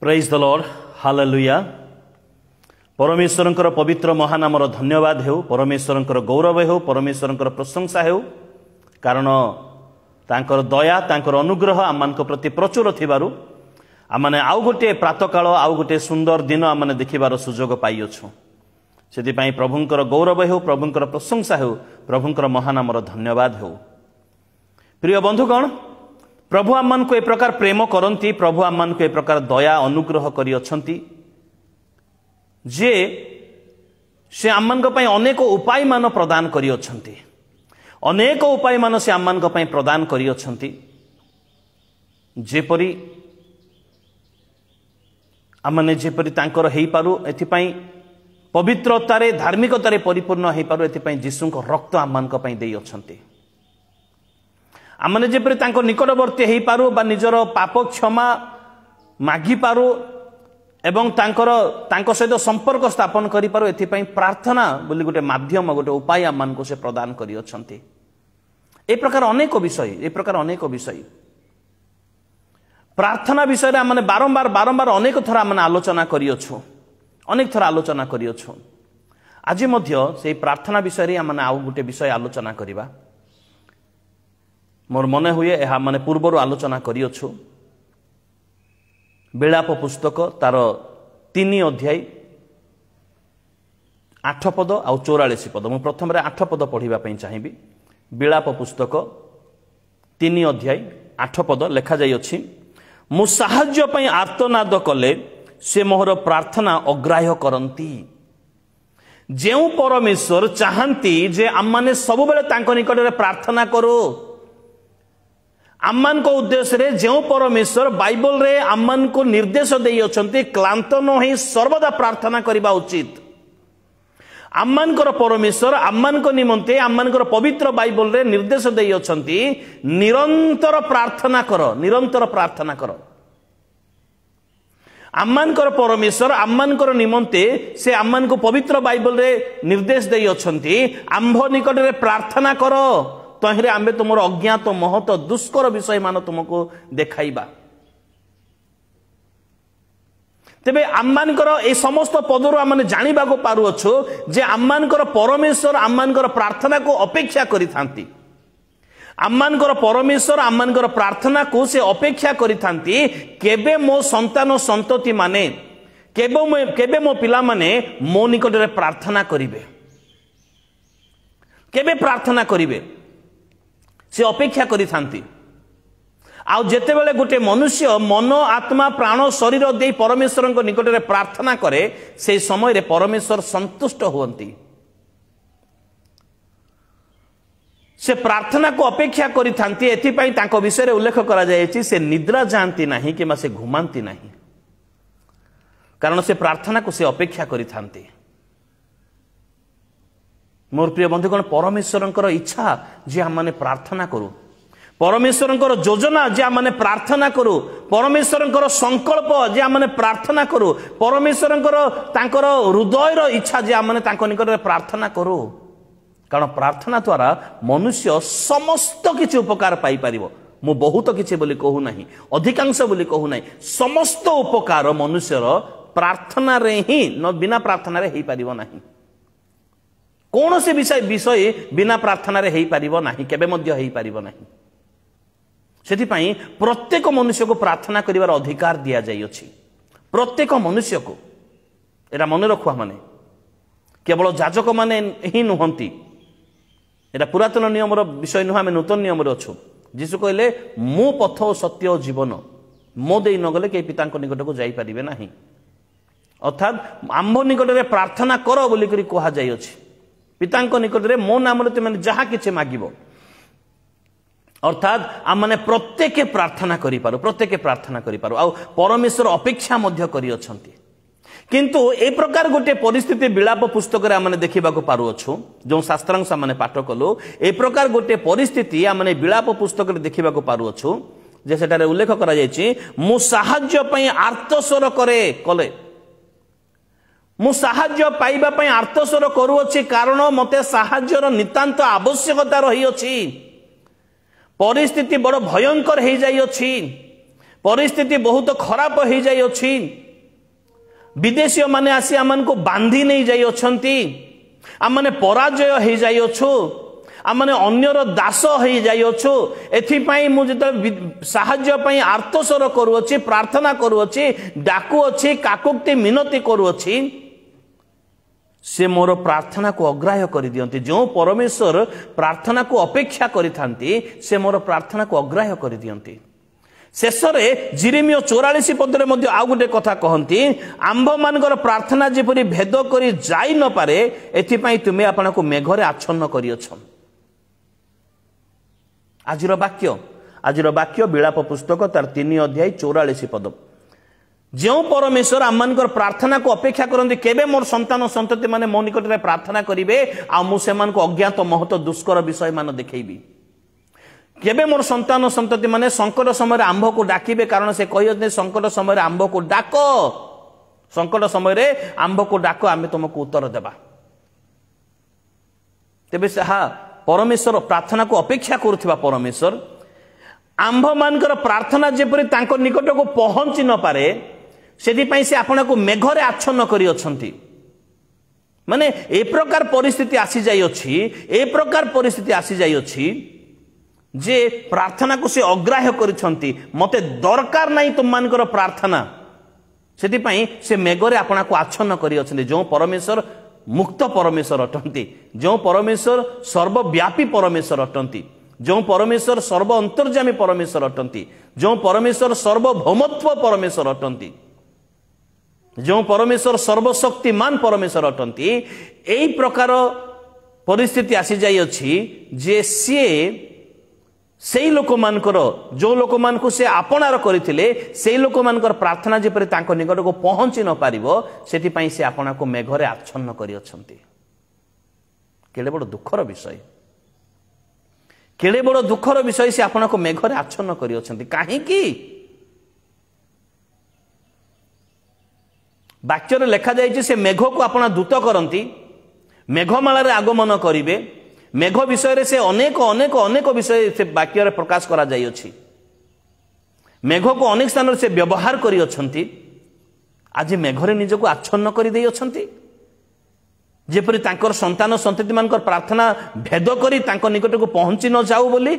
Praise the lord hallelujah. परमेश्वरंकर पवित्र महानामर धन्यवाद हेउ, परमेश्वरंकर गौरव हेउ, परमेश्वरंकर प्रशंसा हेउ, कारण तांकर दया तांकर अनुग्रह आमମାନଙ୍କ प्रति प्रचुर थिबारु आमने आउ गोटे प्रातःकाल आउ गोटे सुंदर दिन आमने देखिबार सुजोग पाइअछु। सेतिपई प्रभुंकर गौरव हेउ, प्रभुंकर प्रशंसा हेउ, प्रभुंकर महानामर धन्यवाद हेउ। प्रिय बंधुगण, प्रभु आमମାନଙ୍କୁ ए प्रकार प्रेम करती, प्रभु आमମାନଙ୍କୁ ए प्रकार दया अनुग्रह करी अछंती जे से आमମାନଙ୍କ ପାଇଁ अनेक उपाय मान प्रदान करी अछंती, अनेक उपाय मान से आमମାନଙ୍କ ପାଇଁ प्रदान करी अछंती, जेपरि आमने जेपरि तांकर हेई पारु एथिपई पवित्रतारे धार्मिकतारे परिपूर्ण हेई पारु एथिपई यीशुଙ୍କ रक्त आमମାନଙ୍କ ପାଇଁ देई अछंती। आमने जेपरि तांको निकटवर्ती हेई पारु बा निजर पाप क्षमा मागी पारु एवं तांको सहित संपर्क स्थापन करि पारु एथिपई प्रार्थना बोली गोटे माध्यम गोटे उपाय आमनको से प्रदान करि अछंती। ए प्रकार अनेक विषय प्रार्थना विषय रे आमने बारंबार अनेक थर आमने आलोचना करियछु, अनेक थर आलोचना करियछु। आज मध्य से प्रार्थना विषय रे आमने आउ गोटे विषय आलोचना करिबा। मोर मने हुए यह माने पूर्वर आलोचना करियछु। बिलाप पुस्तक तार 3 अध्याय 8 पद आ 44 पद। मु प्रथम रे 8 पद पढ़िबा पई चाहिबी। बिलाप पुस्तक 3 अध्याय 8 पद लेखा जाई अछि, मु साहाय्य पई आर्तनाद कले से मोहर प्रार्थना अग्राह्य करंती। जेउ परमेश्वर चाहंती जे आम्माने सब बेले तांको निकट रे प्रार्थना करो, आम्मान को उद्देश्य रे जो परमेश्वर बाइबल रे आम्मान को निर्देश देई अछंती क्लांत न होई सर्वदा प्रार्थना करिबा उचित। आम्मान को परमेश्वर आम्मान को निमंते आम्मान को पवित्र बाइबल रे निर्देश देई अछंती निरंतर प्रार्थना करो, निरंतर प्रार्थना करो। आम्मान को परमेश्वर आम्मान को निमंते से आम्मान को पवित्र बाइबल रे निर्देश देई अछंती आंभ निकट रे प्रार्थना करो, तहिरे आम्बे तुमर अज्ञात महत दुष्कर विषय मान तुमको देखाइबा। तेबे आम्मानकर ए समस्त पदरु आमने जानिबा को पारु अछु जे आम्मानकर परमेश्वर आम्मानकर प्रार्थना को अपेक्षा करिथांती। आम्मानकर परमेश्वर आम्मानकर प्रार्थना को से अपेक्षा करिथांती केबे मो संतान संतति माने केबे मो पिला माने मो निकट रे प्रार्थना करिवे, केबे प्रार्थना करिवे से अपेक्षा करी थांती। आउ जेते बेले गोटे मनुष्य मन आत्मा प्राण शरीर दे परमेश्वर निकट रे प्रार्थना करे से समय रे परमेश्वर संतुष्ट होवंती। से प्रार्थना को अपेक्षा करी थांती, एथि पई तांको विषय रे उल्लेख करा जायछि से निद्रा जानती नाही कि से घुमांती नाही, कारण से प्रार्थना को से अपेक्षा करी थांती। मोर प्रिय बंधुगण, परमेश्वरंकर इच्छा जे हम माने प्रार्थना करू, परमेश्वरंकर योजना जे हम माने प्रार्थना करू, परमेश्वरंकर संकल्प जे हम माने प्रार्थना करू, परमेश्वरंकर तांकर हृदयर इच्छा जे हम माने तांको निकट रे प्रार्थना करू। कारण प्रार्थना द्वारा मनुष्य समस्त किछि उपकार पाई परिबो। मु बहुत किछि बोली कहू नाही, अधिकांश बोली कहू नाही, समस्त उपकार मनुष्यर प्रार्थना रे ही न बिना प्रार्थना रे हेई परिबो नाही। कौन से विषय बिना प्रार्थना रे हेई परिबो नाही, केबे मध्य हेई परिबो नाही। सेथिपई प्रत्येक मनुष्य को प्रार्थना करिवार अधिकार दिया जाई अछि। प्रत्येक मनुष्य को एरा मन रखुआ माने केवल याजक माने ही नुहंती, एरा पुरातन नियम रो विषय नुह, आमे नूतन नियम रे अछु। यीशु कहले मो पथ ओ सत्य ओ जीवन, मो देई न गले के पिता को निकट को जाई परिबे नाही। अर्थात आंभ निकट रे प्रार्थना करो बोली करी कहा जाई अछि। पितांको निकट रे मो नाम रे तुम जहा किछि मागिबो, अर्थात आम माने प्रत्येक प्रार्थना करि पारो, प्रत्येक प्रार्थना करि पारो। आ परमेश्वर अपेक्षा मध्य करि अछंती। किंतु ए प्रकार गोटे परिस्थिति बिलाप पुस्तक रे आमने देखिबा को पारो अछु, जो शास्त्रांश आमने पाठ कलो ए प्रकार गोटे परिस्थिति आमने बिलाप पुस्तक रे देखिबा को पारो अछु जे सेटारे उल्लेख करा जायछि, मु साहाय्य पई आर्तस्वर कले मु साहाय्य पाइबा पई आर्तस्वर करूअछि, कारण मते साहाय्यर नितांत आवश्यकता रही अछि। परिस्थिति बड़ भयंकर हो जाई अछि, परिस्थिति बहुत खराब हो जाई अछि विदेशी माने आसी आमन को बांधी नहीं जाई अछंती आमने पराजय हो जाई अछु आमने अन्यर दास हो जाई अछु एथिपाई मु जत साहाय्य पई आर्तस्वर करूअछि प्रार्थना करूअछि डाकू अछि काकुक्ति मिनती करूअछि से मोर प्रार्थना को अग्राह्य कर दियंती जो परमेश्वर प्रार्थना को अपेक्षा करिथांती से मोर प्रार्थना को अग्राह्य कर दियंती शेषरे जिरेमिया 44 पदरे मध्य आउ गोटे कथा कहंती आंभ मानकर प्रार्थना जेपरि भेद करी जाई न पारे एथिपाई तुमे आपन को मेघरे आच्छन्न करियछ आजिर वाक्य विलाप पुस्तक तार 3 अध्याय 44 पद जो परमेश्वर आमनकर प्रार्थना को अपेक्षा करते केबे मोर संतान संतति माने मो निकट में प्रार्थना करिवे आ मु सेमान को अज्ञात महत दुष्कर विषय मान देखैबी केबे मोर संतान संतति माने संकट समय आंभ को डाकिबे कारण से कहते संकट समय आंभ को डाक संकट समय आंभ को डाक आमे तुमको उत्तर देबा तेबे सहा परमेश्वर प्रार्थना को अपेक्षा करुथिबा परमेश्वर आंभ मानकर प्रार्थना जेपरि तांको निकट को पहुंची न पारे सेदिपाई से आपन को मेघरे आच्छन्न करी अछंती माने ए प्रकार परिस्थिति आसी जाई अछि ए प्रकार परिस्थिति आसी जाई अछि जे प्रार्थना को से अग्राह्य करिसंती मते दरकार नाही तुम मानकर प्रार्थना सेदिपाई से मेघरे आपन को आच्छन्न करी अछंती जो परमेश्वर मुक्त परमेश्वर अटंती जो परमेश्वर सर्वव्यापी परमेश्वर अटंती जो परमेश्वर सर्व अंतर्यामी परमेश्वर अटंती जो परमेश्वर सर्वभौमत्व परमेश्वर अटंती जो परमेश्वर सर्वशक्तिमान परमेश्वर अटंती एई प्रकार परिस्थिति आसी जाई अछि जे सी सेई लोक मानकर जो लोक मान को से आपणार करथिले सेई लोक मानकर प्रार्थना जेपरि तांको निकट को पहुंची न पारिबो सेति पई से आपना को मेघरे आच्छन्न करी अछंती केले बड़ दुखर विषय केड़े बड़ दुखर विषय से आपन को मेघरे आच्छन्न करी अछंती काहे की वाक्य रे लिखा जाय से मेघ को आपन दूत करंती मेघमाला रे आगमन करिवे मेघ विषय रे से अनेक अनेक अनेक विषय से वाक्य रे प्रकाश करा जाय अछि मेघ को अनेक स्थान रे से व्यवहार करी अछंती आज मेघरे निज को आच्छन्न करी देई अछंती जेपरि तांकर संतान संतति मानकर प्रार्थना भेद करी तांको निकट को पहुंची न जाऊ बोली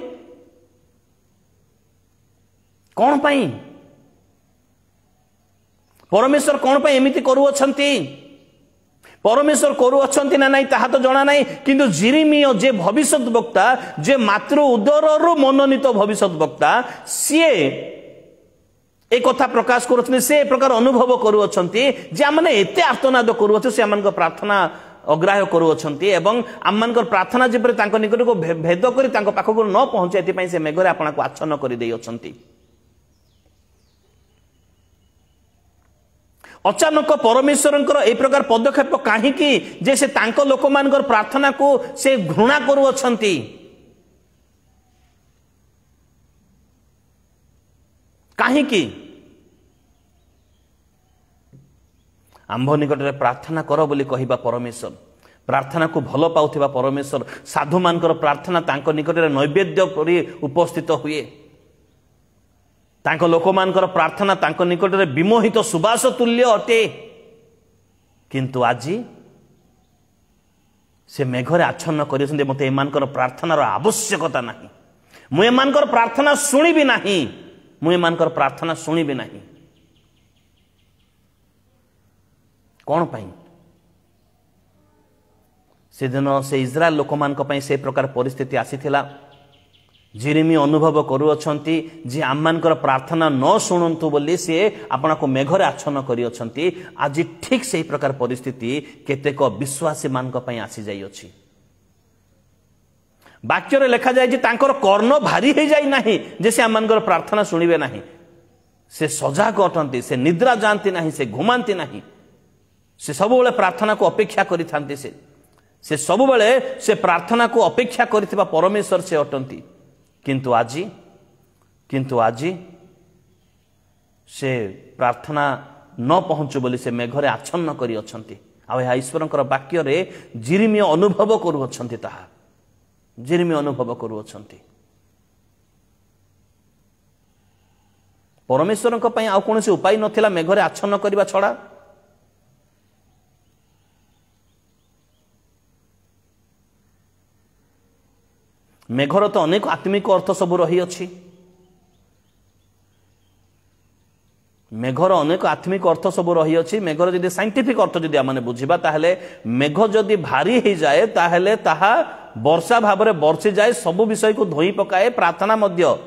कौन पाई परमेश्वर कौन पाई एमिति करू अछंती परमेश्वर करू अछंती ना नहीं ताहा तो जणा नहीं किंतु जिरेमिया जे भविष्यत वक्ता जे मातृ उदररु मनोनीत भविष्यत वक्ता सिए एक कथा प्रकाश करुछन से प्रकार अनुभव करू अछंती जे माने एते आर्तनाद करू अछ से आमन प्रार्थना अग्राह्य करू अछंती एवं आमनकर प्रार्थना जेपरि तांको निकट को भेद करी तांको पाखो को न पहुंचे एति पई से मेघरे आपना को आच्छन्न करी देई अछंती अचानक परमेश्वरंकर ए प्रकार पदक्षेप काहे की जे से तांको लोक मानकर प्रार्थना को से घृणा करू अछंती काहे की आंभ निकट में प्रार्थना कर बोली कहिबा परमेश्वर प्रार्थना को भल पाउथिबा परमेश्वर साधु मानकर प्रार्थना तांको निकट में नैवेद्य परि उपस्थित हुए तांको लोक मानकर प्रार्थना तांको निकट में विमोहित सुबास तुल्य अटे किंतु आजी से मेघरे आच्छन्न करिसंते मते एमानकर प्रार्थनार आवश्यकता नाही मु एमानकर प्रार्थना सुनिबि नाही मु एमानकर प्रार्थना सुनिबि नाही कौन पाई से दिन से इस्राएल लोक मान से प्रकार परिस्थिति आसीथिला जिरेमिया अनुभव करूअछंती जे आममानकर प्रार्थना न शुणुंतु बोली से आपना को मेघरे आच्छन्न करिअछंती आज ठीक से प्रकार परिस्थिति केतेक विश्वासी मानक पई आसी जाई अछि वाक्य रे लिखा जाय जे तांकर कर्ण भारी हे जाई नाही जे से आममानकर प्रार्थना सुनिबे नाही से सजाग अटंती से निद्रा जानती नाही से घुमांती नाही से सबुबले प्रार्थना को अपेक्षा करिथांती से सबुबले से प्रार्थना को अपेक्षा करिथिबा परमेश्वर से अटंती किंतु आजी से प्रार्थना न पहुंचु बोली से मेघरे आच्छन्न करी अछंती आ या ईश्वरंकर वाक्य रे जिरेमिया अनुभव करू अछंती ताहा जिरेमिया अनुभव करू अछंती परमेश्वर आउ कौन उपाय नथिला मेघरे आच्छन्न करने छड़ा। मेघर तो अनेक आत्मिक अर्थ सब रही अछि। मेघर अनेक आत्मिक अर्थ सब रही अछि। मेघर जदि साइंटिफिक अर्थ जदि आम बुझा ताहले मेघ जदि भारी हो जाए ताहले ताहा वर्षा भाव में बर्षि जाए, सब विषय को धोई पकाए, प्रार्थना मध्य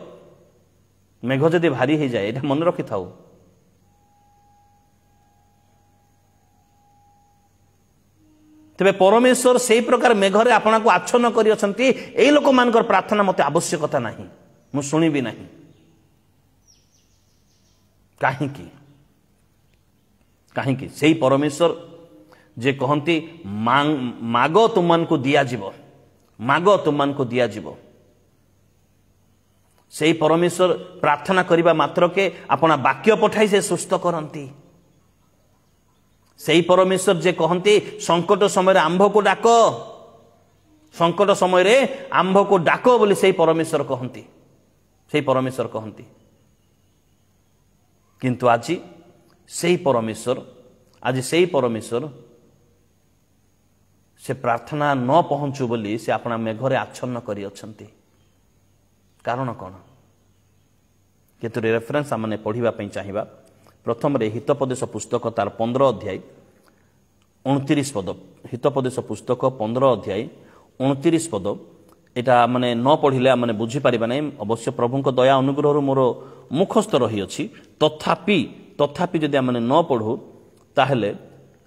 मेघ जदि भारी हो जाए, मन रखि थाउ। तेरे परमेश्वर से प्रकार मेघरे आपण को आच्छन्न कर लोक मान प्रार्थना मत आवश्यकता नहीं, मु शुणिबी नहीं। कहीं से परमेश्वर जे कहती माग तुम को दियाजिब, माग तुम को दियाजिब। से परमेश्वर प्रार्थना करने मात्र के अपना वाक्य पठाई से सुस्थ करती। से परमेश्वर जे कहती संकट समय आंभ को डाक, संकट समय आंभ को डाक बोली से परमेश्वर कहती, से परमेश्वर कहती। किंतु आज से परमेश्वर से प्रार्थना न पहुंचु बोली से अपना मेघरे आच्छन्न करी अछंती। कारण कौन? किंतु रेफरेंस आमने पढ़िबा पई चाहिबा। प्रथम रे हितोपदेश पुस्तक तार 15 अध्याय 29 पद, हितोपदेश पुस्तक 15 अध्याय 29 पद। एटा माने न पढ़िले माने बुझी पारिबा नै। अवश्य प्रभु को दया अनुग्रह मोर मुखस्थ रही अछि, तथापि जदि आमने न पढ़ू ताहले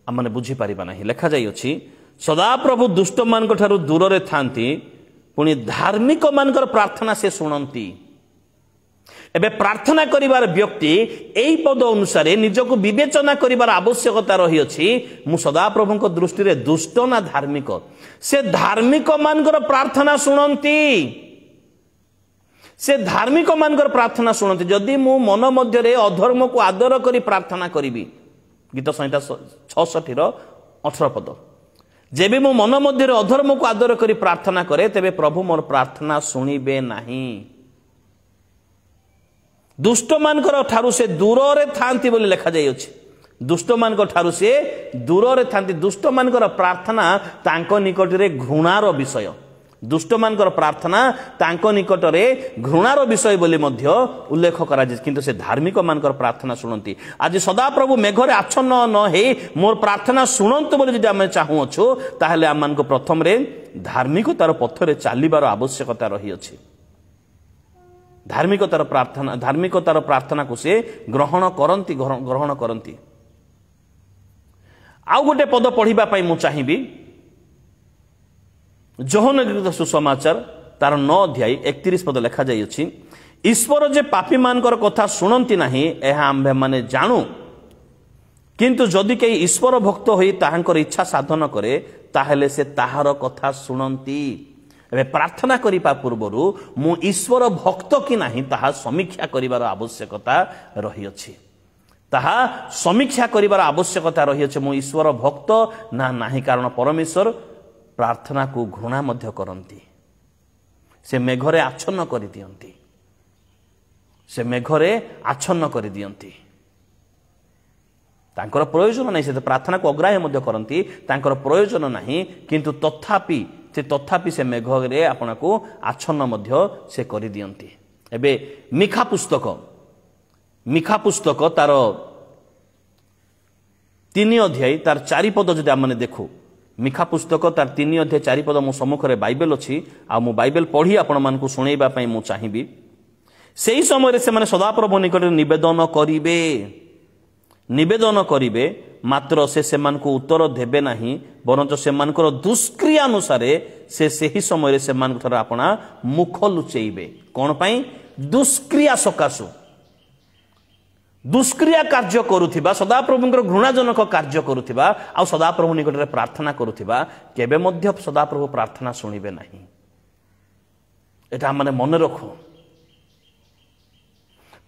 आमने बुझी पारिबा नै। लेखा जाई अछि, सदा प्रभु दुष्ट मान ठारू दूर रे थांती, पुणी धार्मिक मानकर प्रार्थना से सुनती। एबे प्रार्थना करिवार व्यक्ति एई पद अनुसार निजको विवेचना करिवार आवश्यकता रही अछि। मु सदा प्रभु को दृष्टि रे दुष्ट ना धार्मिक? से धार्मिक मानकर प्रार्थना सुनती, से धार्मिक मानकर प्रार्थना सुनती। जदि मु मन मध्य रे अधर्म को आदर करी प्रार्थना करिबी, गीत संहिता 66 रो 18 पद, जेबे मु मन मध्य रे अधर्म को आदर करी प्रार्थना करे तेबे प्रभु मोर प्रार्थना सुनिबे नाही। दुष्ट मानकर ठारू से दूर रे थांती बोली लेखा जाई अछि। दुष्ट मानकर ठारू से दूर रे थांती। दुष्ट मानकर प्रार्थना तांको निकट रे घृणार विषय, दुष्ट मानकर प्रार्थना तांको निकट रे घृणार विषय बोली मध्य उल्लेख करा जाय। किंतु से धार्मिक मानकर प्रार्थना सुनती। आज सदा प्रभु मेघरे आच्छन्न न हे मोर प्रार्थना सुनंतु बोली जदि आमे चाहू अछु ताहले आम मान को प्रथम रे धार्मिकतार पथरे चालिबार आवश्यकता रही अछि। धार्मिकतार प्रार्थना को से ग्रहण करती। आउ गोटे पद पढ़िबा पई मु चाहिबी। जोहन लिखित सुसमाचार तार 9 अध्याय 31 पद लेखा जाई अछि, ईश्वर जे पापी मानकर कथा सुनंती नाही एहा आम्भे माने जाणु, किंतु जदि के ईश्वर भक्त होई ताहांकर इच्छा साधन करे ताहेले से ताहार कथा सुनंती। एबे प्रार्थना करिपा पूर्वरु मु ईश्वर भक्त कि नाही ताहा समीक्षा करिवार आवश्यकता रही अछि। ताहा समीक्षा करिवार आवश्यकता रही अछि, मु ईश्वर भक्त ना नाही। कारण परमेश्वर प्रार्थना को घृणा मध्य करती। से मेघरे आच्छन्न कर दियंती, से मेघरे आच्छन्न कर दियंती। तांकर प्रयोजन नहीं, से प्रार्थना को अग्राह्य मध्य करती, तांकर प्रयोजन नहीं। किंतु तथापि से मेघरे आपन को आच्छन्न मध्य से कर दियंती। एबे मिखा पुस्तक तार 3 अध्याय तार 4 पद जदि आमने देखू, मिखा पुस्तक तार 3 अध्याय 4 पद मो सम्मुखरे बाइबल अछि। आ मु बाइबल पढ़ी आपण मानकु सुनेइबा पई मु चाहिबी। सेही समय रे से माने सदाप्रभु निकट निवेदन करिवे मात्र से सेमानकु उत्तर देबे नाही, बरंच सेमानकर दुष्क्रिया अनुसार से सेही समय रे सेमानकर आपना मुख लुचेइबे। कोन पई? दुष्क्रिया सकाशु। दुष्क्रिया कार्य करुथिबा, सदाप्रभुंकर घृणाजनक कार्य करुथिबा आ सदाप्रभु निकट रे प्रार्थना करुथिबा केबे मध्य सदाप्रभु प्रार्थना सुनिबे नाही। एटा माने मन रखो।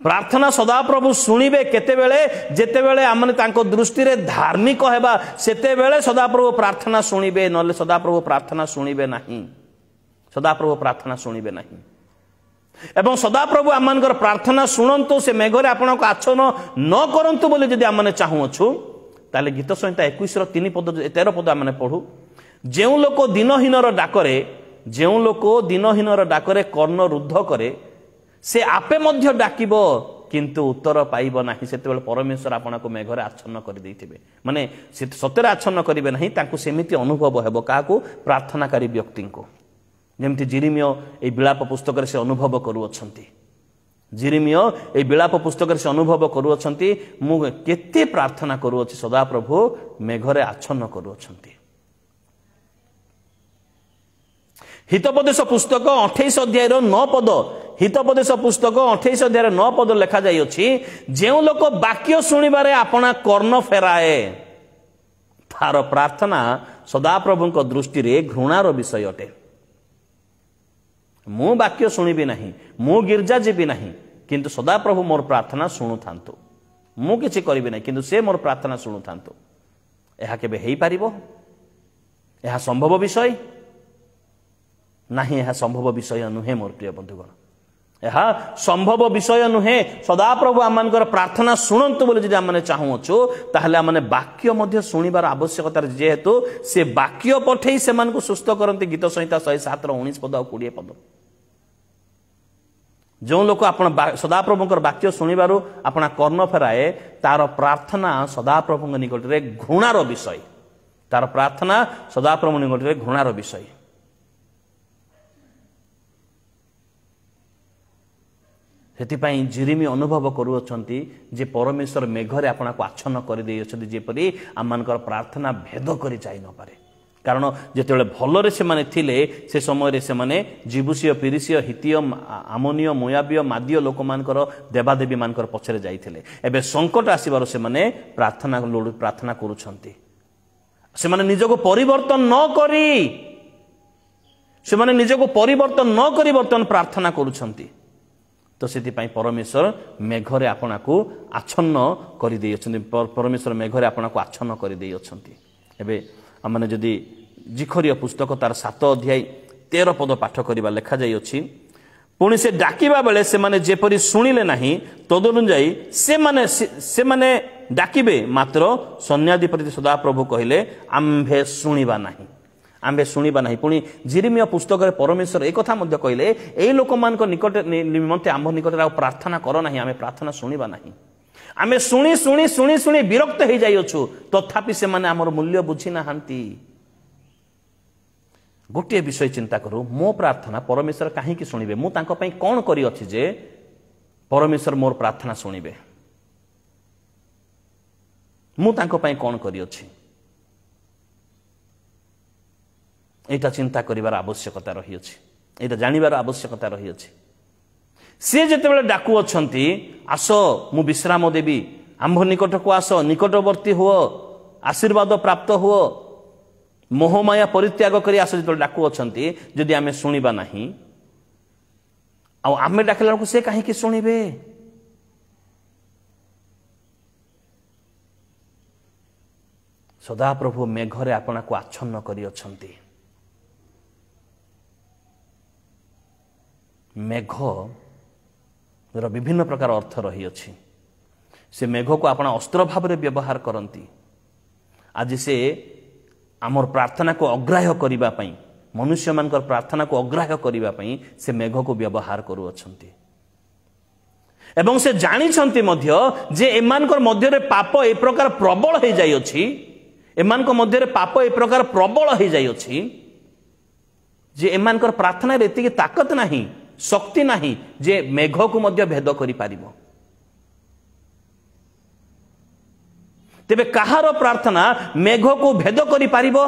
प्रार्थना सदाप्रभु शुणिबे केतेबेले जेतेबेले आमने तांको दृष्टि रे धार्मिक हेबा, सेतेबेले सदाप्रभु प्रार्थना शुणिबे, नले सदाप्रभु प्रार्थना शुणिबे नाही। सदाप्रभु प्रार्थना शुणिबे नाही। एवं सदाप्रभु आम प्रार्थना शुणु से मेघरे आपण को आच्छन न करंतु बोली जदि आम चाहूँछु ताले गीत संहिता 21 3 पद 13 पद आम पढ़ू जो लोक दिनहीनर डाकरे जो लोक दिनहीनर डाकरे कर्ण रुद्ध करे से आपे मध्य डाकिब किंतु उत्तर पाइब नहीं से परमेश्वर आपन को मेघरे आच्छन्न कर देथिबे माने सତରେ आच्छन्न करिवे नहीं तांको सेमिति अनुभव हेबो काको प्रार्थनाकारी व्यक्ति को जेमति जिरिमियो ए विलाप पुस्तक से अनुभव करूअछंती जिरिमियो ए विलाप पुस्तक से अनुभव करूअछंती मु केते प्रार्थना करूअछि सदा प्रभु मेघरे आच्छन्न करूअछंती। हितोपदेश पुस्तक 28 अध्याय 9 पद हितोपदेश पुस्तक 28 अध्याय 9 पद लिखा जाई अछि जेउ लोक वाक्य सुनिबारे आपना कर्ण फेराए तार प्रार्थना सदा प्रभुଙ୍କ दृष्टि रे घृणार विषय अटे। मु वाक्य सुनिबि नाही मु गिरजा जीबि नाही किंतु सदा प्रभु मोर प्रार्थना सुनु थांतु मु किछि करिबि नाही किंतु से मोर प्रार्थना सुनु थांतु एहा केबे हेई पारिबो एहा संभव विषय नहीं यह संभव विषय नुहे मोर प्रिय बंधुगण यह संभव विषय नुहे सदा प्रभु आम प्रार्थना शुणु बोली जब आम चाहूँचु ताहले आम वाक्य मध्य शुणिबार आवश्यकता जेहेतु से वाक्य पठे से सुस्थ करते गीत संहिता 107 19 पद और 20 पद जो लोक आपण सदाप्रभुଙ୍କର वाक्य शुणिबारु अपना कर्ण फेराए तार प्रार्थना सदाप्रभु निकट में घृणार विषय तार प्रार्थना सदाप्रभु निकट में घृणार विषय। सेतिपाई जिरिमी अनुभव करुअछंती जे परमेश्वर मेघरे आपना को आच्छन्न कर देइ अछंती जेपरि आमानकर प्रार्थना भेद करि जाई न पारे कारण जेतेबेले भलरे से माने थिले से समय रे से माने जिबुसीय पिरिसीय हितीय आमोनिय मोयाबीय मादीय लोक मानकर देवादेवी मानकर पछरे जाइथिले एबे संकट आसीबारो से माने प्रार्थना करूछंती से माने निजको परिवर्तन न करी से माने निजको परिवर्तन न करी वर्तमान प्रार्थना करूछंती तो से परमेश्वर मेघरे आपना को आच्छन्न कर परमेश्वर मेघरे आपना को आच्छन्न कर एबे आमने जदि जिखरिया पुस्तक तार 7 अध्याय 13 पद पाठ करबा लेखा जाई अछि पुणी से डाकिबा बेले से माने जेपरि सुनिले नाही तदनुजाई से माने डाकिबे मात्र सन्याधिपति सदा प्रभु कहिले आम्भे सुनिबा नाही आम्भे शुणा ना पुणी जिरिमिया पुस्तक परमेश्वर एक कथा कहले यही लोक मान निकट निमंते आम निकट प्रार्थना कर ना आम प्रार्थना शुणा ना आम शुणी शुणी शुणी शुणी विरक्त हो जाइछु तथापि से माने आमर मूल्य बुझी ना गोटे विषय चिंता करू मो प्रार्थना परमेश्वर कहीं शुणिबे मु तांको पई कोन करी अछि जे परमेश्वर मोर प्रार्थना शुणिबे मु तांको पई कोन करी अछि एटा चिंता करिवार आवश्यकता रही अछि एटा जानिबार आवश्यकता रही अछि से जेतेबेले डाकू अछंती आस मु विश्राम देवी आंभ निकट को आस निकटवर्ती हुओ आशीर्वाद प्राप्त हुओ मोहमाया परित्याग करी आस जेतेबेले डाकू अछंती जदि आमे सुनिबा नाही आ आमे डाकला को से काहे कि सुनिबे सदा प्रभु मेघरे आपना को आच्छन्न करी अछंती मेघ विभिन्न प्रकार अर्थ रही अछि से मेघ को अपना अस्त्र भाव में व्यवहार करती आज से आमर प्रार्थना को अग्राह्य करिबा पई मनुष्य मान प्रार्थना को अग्राह्य करिबा पई से मेघ को व्यवहार करूअछंती एवं से जानिछंती मध्य जे एमानकर मध्य रे पाप ए प्रकार प्रबल हो जाई अछि एमानकर मध्य रे पाप ए प्रकार प्रबल हो जाई अछि जे एमानकर प्रार्थना रे एतिकी ताकत नाही शक्ति नाही जे मेघ को मध्य भेद करि पारिबो तेबे कहार प्रार्थना मेघ को भेद करि पारिबो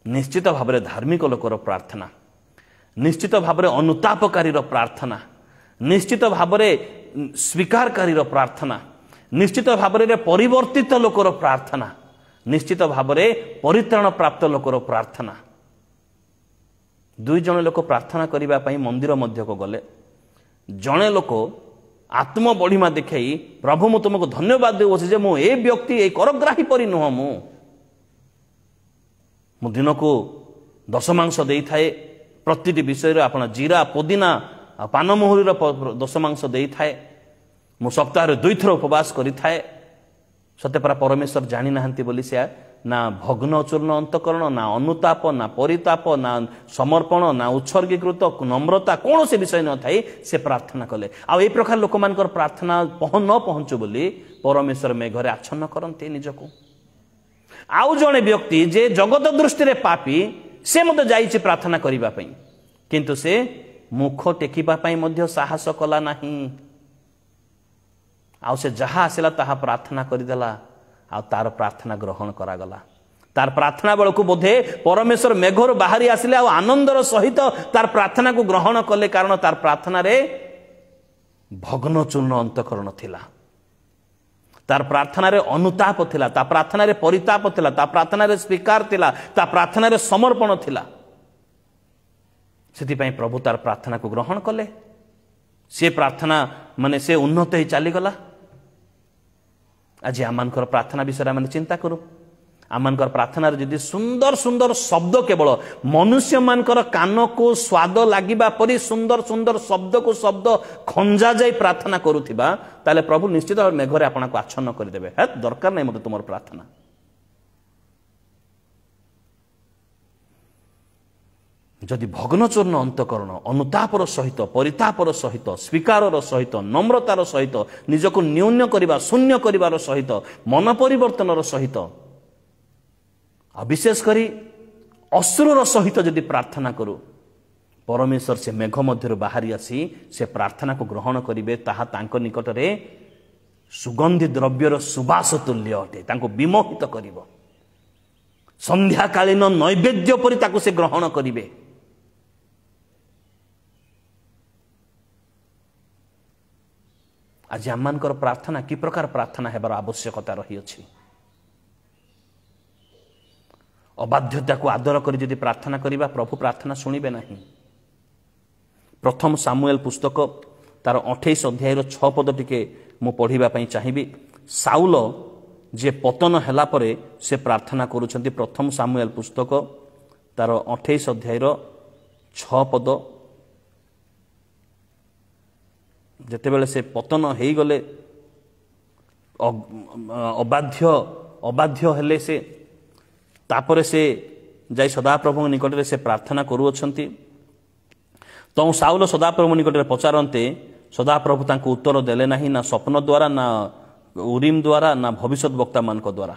निश्चित भाव में धार्मिक लोकर प्रार्थना निश्चित भाव में अनुतापकारी प्रार्थना निश्चित भाव में स्वीकारकारी प्रार्थना निश्चित भाव में परिवर्तित लोकर प्रार्थना निश्चित भाव में परित्राण प्राप्त लोकर प्रार्थना दुई जन लोक प्रार्थना करने मंदिर मध्य को गले जड़े लोक आत्म बढ़िमा देखई प्रभु मु तुमको धन्यवाद देउछि मु ए व्यक्ति ए करग्राही परि नुह मु दिन को दशमांश दे थाए प्रति विषय अपना जीरा पुदीना आ पानमुहुरीर दश मांस दे थाए मु सप्ताह 2 थर उपवास करि थाए सत्यपरा परमेश्वर जानी नाहंती बोली से ना भग्न चूर्ण अंतकरण ना अनुताप ना परिताप ना समर्पण ना उत्सर्गीकृत नम्रता कौन से विषय न थाई से प्रार्थना कले आ ए प्रकार लोक मानकर प्रार्थना न पहुंचु बोली परमेश्वर मेघरे आच्छन्न करते निजको आउ जणे व्यक्ति जे जगत दृष्टि रे पापी से मते जाईछि प्रार्थना करिबा पई किंतु से मुख टेकिबा पई मध्य साहस कला नाही आउ से जहा आसिला ताहा प्रार्थना करिदेला आ तार प्रार्थना ग्रहण करागला तार प्रार्थना बेल को बोधे परमेश्वर मेघर बाहरी आसिले आ आनंदर सहित तार प्रार्थना को ग्रहण कले कारण तार प्रार्थना रे भग्न चूर्ण अंतकरण थिला तार प्रार्थना रे अनुताप थिला ता प्रार्थना रे परिताप थिला ता प्रार्थना रे स्वीकार थिला ता प्रार्थना रे समर्पण थिला सेति पई प्रभु तार प्रार्थना को ग्रहण कले से प्रार्थना माने से उन्नत ही चली गला आज आमनकर प्रार्थना विषय आम चिंता करूँ आमनकर प्रार्थना जदि सुंदर सुंदर शब्द केवल मनुष्य मानकर कान को स्वाद लगिबा परी सुंदर सुंदर शब्द को शब्द खंजा जाई प्रार्थना करुथिबा ताले प्रभु निश्चित भाव मेघरे आपन को आच्छन्न कर देबे हे दरकार नै मते तुमर प्रार्थना जदि भग्नचूर्ण अंतकरण अनुतापर सहित परितापर सहित स्वीकार सहित नम्रतार सहित निजको न्यून करबा शून्य करिवार सहित मन परिवर्तनर सहित विशेष करी अश्रुर सहित जदि प्रार्थना करू परमेश्वर से मेघ मध्य बाहरी आसी से प्रार्थना को ग्रहण करिवे ताहा तांको निकटरे सुगंधि द्रव्यर सुबास तुल्य अटे तांको विमोहित करिवो संध्याकालीन नैवेद्य परि ताको से ग्रहण करिवे आज आमनकर प्रार्थना कि प्रकार प्रार्थना हेबार आवश्यकता रही अछि अबाध्यता को आदर करी जदि प्रार्थना करिबा प्रभु प्रार्थना सुनिबे नाही प्रथम सामुएल पुस्तक तार 28 अध्याय 6 पद टिके मु पढ़िबा पई चाहिबी साउल जे पतन हैला परे से प्रार्थना करूछंती प्रथम सामुएल पुस्तक तार 28 अध्याय 6 पद जेते बेले से पतन हेई गले अबाध्य हेले से तापरे से जाई सदाप्रभु निकट रे से प्रार्थना करूछंती तो साउल सदाप्रभु निकट रे पचारंते सदाप्रभु तांको उत्तर देले नाही ना स्वप्न द्वारा ना उरीम द्वारा ना भविष्यत वक्ता मानक द्वारा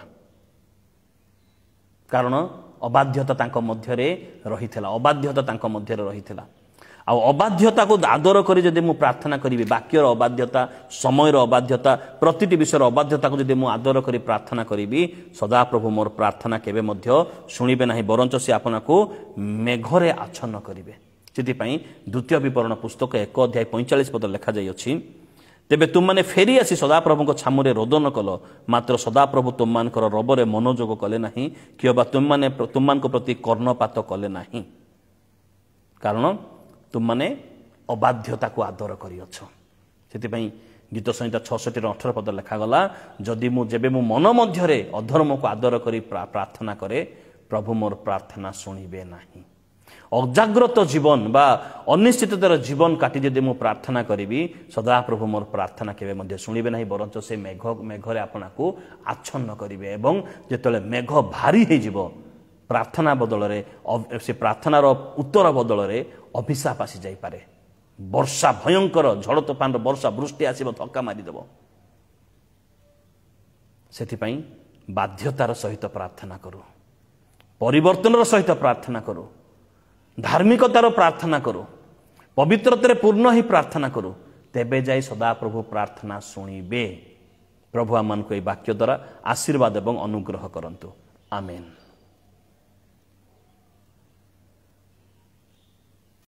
कारण अबाध्यता तांको मध्य रे रहिथिला अबाध्यता तांको मध्य रे रहिथिला आ अबाध्यता को आदर करी जदि मु प्रार्थना करिवि वाक्यर अबाध्यता समयर अबाध्यता प्रतिटी विषय अबाध्यता को जदि मु आदर करी प्रार्थना करिवि सदा प्रभु मोर प्रार्थना केबे मध्य सुनिबे नाही बरंच से आपनाको मेघरे आच्छन्न करिवे सेति पई द्वितीय विवरण पुस्तक 1 अध्याय 45 पद लिखा जाई अछि तेबे तुम माने फेरी आसी सदा प्रभु को छामुरे रोदन कल मात्र सदा प्रभु तुम मानकर रबरे मनोजोग कले नाही किबा तुम मान को प्रति कर्णपात कले नाही कारण तुम माने अबाध्यता को आदर करियछ सेति पई गीत संहिता 66 18 पद लिखा गला जदि मु जेबे मु मन मध्य रे अधर्म को आदर करी प्रार्थना करे प्रभु मोर प्रार्थना सुनिबे नाही अजाग्रत जीवन बा अनिश्चिततार जीवन काटी जदि मु प्रार्थना करिवि सदा प्रभु मोर प्रार्थना केबे मध्य सुनिबे नाही बरंच से मेघरे आपना को आच्छन्न करिवे एवं जेतले मेघ भारी हे जीवो प्रार्थना बदल रे से प्रार्थनार उत्तर बदल रे अभिशाप आसी जाई पारे वर्षा भयंकर झड़ तूफान वर्षा वृष्टि आसीबो धक्का मारी देबो सेति पई बाध्यतार सहित प्रार्थना करू परिवर्तनर सहित प्रार्थना करू धार्मिकतार प्रार्थना करू पवित्रतारे पूर्ण ही प्रार्थना करू तेबे जाई सदा प्रभु प्रार्थना सुनिबे प्रभु आमन को वाक्य द्वारा आशीर्वाद एवं अनुग्रह करंतु आमेन।